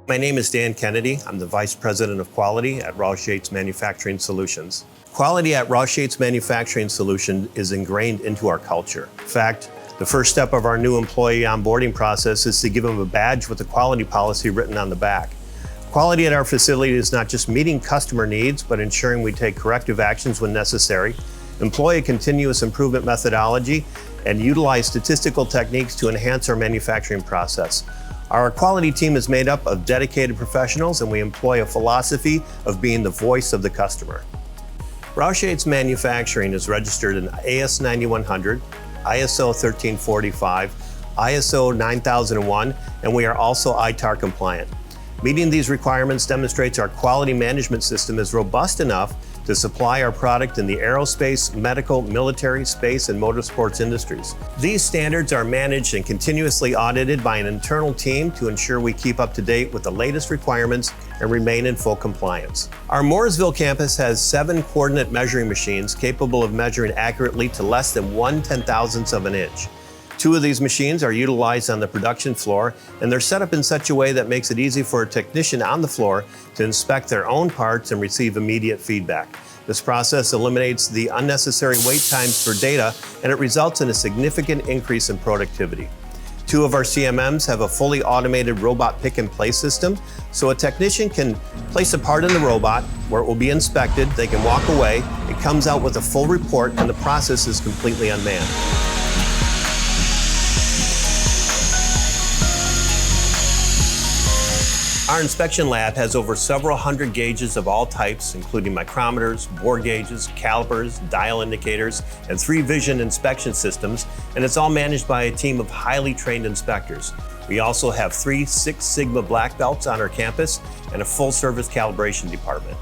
My name is Dan Kennedy. I'm the Vice President of Quality at Roush Yates Manufacturing Solutions. Quality at Roush Yates Manufacturing Solutions is ingrained into our culture. In fact, the first step of our new employee onboarding process is to give them a badge with the quality policy written on the back. Quality at our facility is not just meeting customer needs, but ensuring we take corrective actions when necessary, employ a continuous improvement methodology, and utilize statistical techniques to enhance our manufacturing process. Our quality team is made up of dedicated professionals, and we employ a philosophy of being the voice of the customer. Roush Yates Manufacturing is registered in AS 9100, ISO 1345, ISO 9001, and we are also ITAR compliant. Meeting these requirements demonstrates our quality management system is robust enough to supply our product in the aerospace, medical, military, space, and motorsports industries. These standards are managed and continuously audited by an internal team to ensure we keep up to date with the latest requirements and remain in full compliance. Our Mooresville campus has 7 coordinate measuring machines capable of measuring accurately to less than 1/10,000th of an inch. 2 of these machines are utilized on the production floor, and they're set up in such a way that makes it easy for a technician on the floor to inspect their own parts and receive immediate feedback. This process eliminates the unnecessary wait times for data, and it results in a significant increase in productivity. 2 of our CMMs have a fully automated robot pick-and-place system, so a technician can place a part in the robot where it will be inspected, they can walk away, it comes out with a full report, and the process is completely unmanned. Our inspection lab has over several hundred gauges of all types, including micrometers, bore gauges, calipers, dial indicators, and 3 vision inspection systems, and it's all managed by a team of highly trained inspectors. We also have 3 Six Sigma black belts on our campus and a full service calibration department.